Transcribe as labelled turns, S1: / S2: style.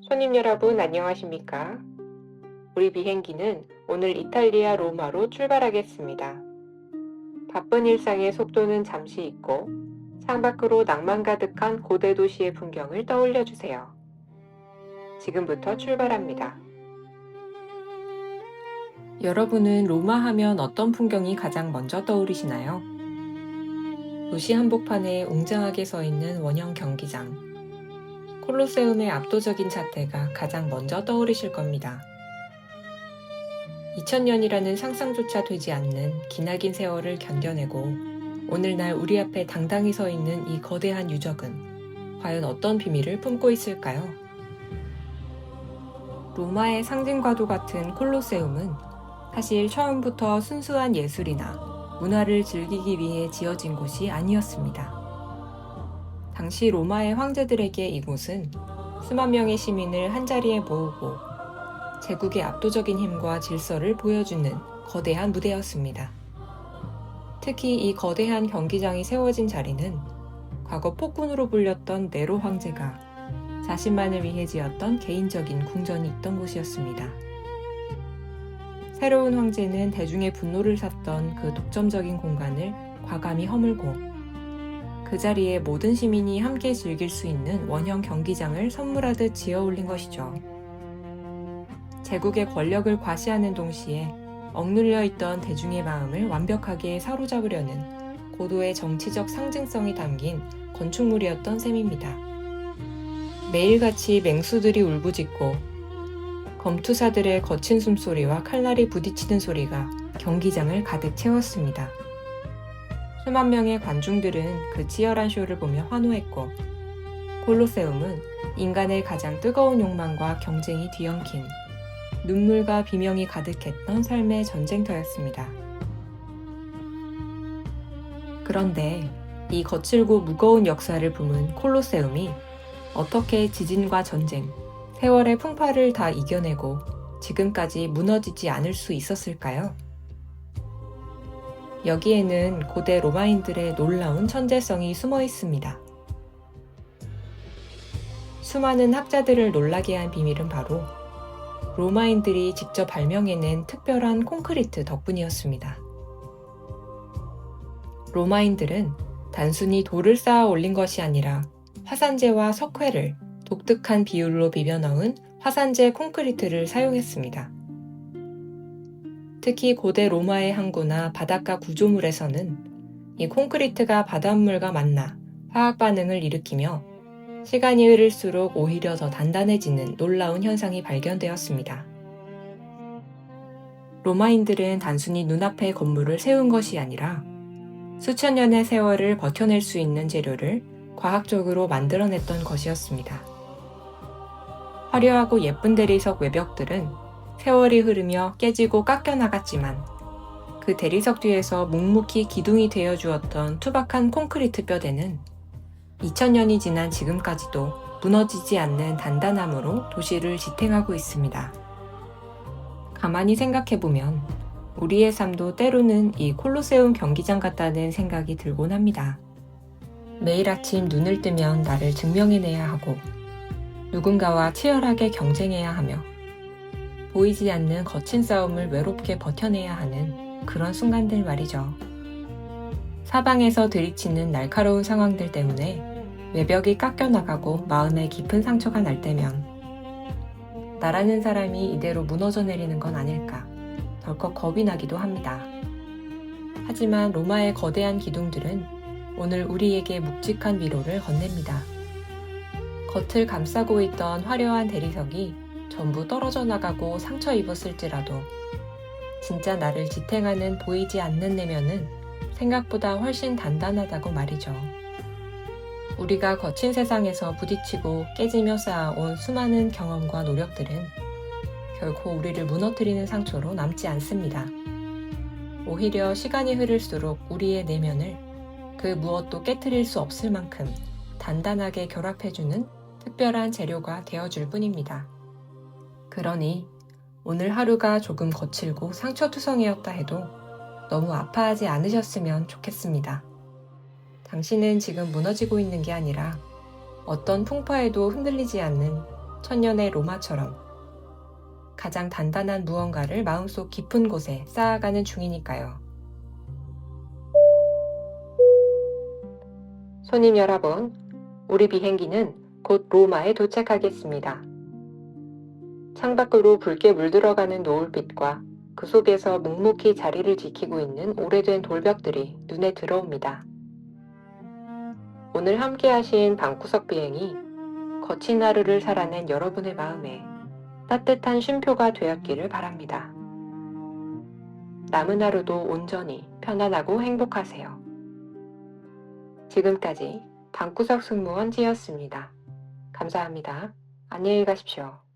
S1: 손님 여러분 안녕하십니까? 우리 비행기는 오늘 이탈리아 로마로 출발하겠습니다. 바쁜 일상의 속도는 잠시 잊고 창밖으로 낭만 가득한 고대 도시의 풍경을 떠올려 주세요. 지금부터 출발합니다. 여러분은 로마 하면 어떤 풍경이 가장 먼저 떠오르시나요? 도시 한복판에 웅장하게 서 있는 원형 경기장, 콜로세움의 압도적인 자태가 가장 먼저 떠오르실 겁니다. 2000년이라는 상상조차 되지 않는 기나긴 세월을 견뎌내고 오늘날 우리 앞에 당당히 서 있는 이 거대한 유적은 과연 어떤 비밀을 품고 있을까요? 로마의 상징과도 같은 콜로세움은 사실 처음부터 순수한 예술이나 문화를 즐기기 위해 지어진 곳이 아니었습니다. 당시 로마의 황제들에게 이곳은 수만 명의 시민을 한자리에 모으고 제국의 압도적인 힘과 질서를 보여주는 거대한 무대였습니다. 특히 이 거대한 경기장이 세워진 자리는 과거 폭군으로 불렸던 네로 황제가 자신만을 위해 지었던 개인적인 궁전이 있던 곳이었습니다. 새로운 황제는 대중의 분노를 샀던 그 독점적인 공간을 과감히 허물고 그 자리에 모든 시민이 함께 즐길 수 있는 원형 경기장을 선물하듯 지어 올린 것이죠. 제국의 권력을 과시하는 동시에 억눌려 있던 대중의 마음을 완벽하게 사로잡으려는 고도의 정치적 상징성이 담긴 건축물이었던 셈입니다. 매일같이 맹수들이 울부짖고 검투사들의 거친 숨소리와 칼날이 부딪히는 소리가 경기장을 가득 채웠습니다. 수만 명의 관중들은 그 치열한 쇼를 보며 환호했고 콜로세움은 인간의 가장 뜨거운 욕망과 경쟁이 뒤엉킨 눈물과 비명이 가득했던 삶의 전쟁터였습니다. 그런데 이 거칠고 무거운 역사를 품은 콜로세움이 어떻게 지진과 전쟁, 세월의 풍파를 다 이겨내고 지금까지 무너지지 않을 수 있었을까요? 여기에는 고대 로마인들의 놀라운 천재성이 숨어 있습니다. 수많은 학자들을 놀라게 한 비밀은 바로 로마인들이 직접 발명해낸 특별한 콘크리트 덕분이었습니다. 로마인들은 단순히 돌을 쌓아 올린 것이 아니라 화산재와 석회를 독특한 비율로 비벼 넣은 화산재 콘크리트를 사용했습니다. 특히 고대 로마의 항구나 바닷가 구조물에서는 이 콘크리트가 바닷물과 만나 화학 반응을 일으키며 시간이 흐를수록 오히려 더 단단해지는 놀라운 현상이 발견되었습니다. 로마인들은 단순히 눈앞에 건물을 세운 것이 아니라 수천 년의 세월을 버텨낼 수 있는 재료를 과학적으로 만들어냈던 것이었습니다. 화려하고 예쁜 대리석 외벽들은 세월이 흐르며 깨지고 깎여나갔지만 그 대리석 뒤에서 묵묵히 기둥이 되어 주었던 투박한 콘크리트 뼈대는 2000년이 지난 지금까지도 무너지지 않는 단단함으로 도시를 지탱하고 있습니다. 가만히 생각해보면 우리의 삶도 때로는 이 콜로세움 경기장 같다는 생각이 들곤 합니다. 매일 아침 눈을 뜨면 나를 증명해내야 하고 누군가와 치열하게 경쟁해야 하며 보이지 않는 거친 싸움을 외롭게 버텨내야 하는 그런 순간들 말이죠. 사방에서 들이치는 날카로운 상황들 때문에 외벽이 깎여나가고 마음에 깊은 상처가 날 때면 나라는 사람이 이대로 무너져 내리는 건 아닐까 덜컥 겁이 나기도 합니다. 하지만 로마의 거대한 기둥들은 오늘 우리에게 묵직한 위로를 건넵니다. 겉을 감싸고 있던 화려한 대리석이 전부 떨어져 나가고 상처 입었을지라도 진짜 나를 지탱하는 보이지 않는 내면은 생각보다 훨씬 단단하다고 말이죠. 우리가 거친 세상에서 부딪히고 깨지며 쌓아온 수많은 경험과 노력들은 결코 우리를 무너뜨리는 상처로 남지 않습니다. 오히려 시간이 흐를수록 우리의 내면을 그 무엇도 깨트릴 수 없을 만큼 단단하게 결합해주는 특별한 재료가 되어줄 뿐입니다. 그러니 오늘 하루가 조금 거칠고 상처투성이었다 해도 너무 아파하지 않으셨으면 좋겠습니다. 당신은 지금 무너지고 있는 게 아니라 어떤 풍파에도 흔들리지 않는 천년의 로마처럼 가장 단단한 무언가를 마음속 깊은 곳에 쌓아가는 중이니까요. 손님 여러분, 우리 비행기는 곧 로마에 도착하겠습니다. 창밖으로 붉게 물들어가는 노을빛과 그 속에서 묵묵히 자리를 지키고 있는 오래된 돌벽들이 눈에 들어옵니다. 오늘 함께 하신 방구석 비행이 거친 하루를 살아낸 여러분의 마음에 따뜻한 쉼표가 되었기를 바랍니다. 남은 하루도 온전히 편안하고 행복하세요. 지금까지 방구석 승무원 지였습니다. 감사합니다. 안녕히 가십시오.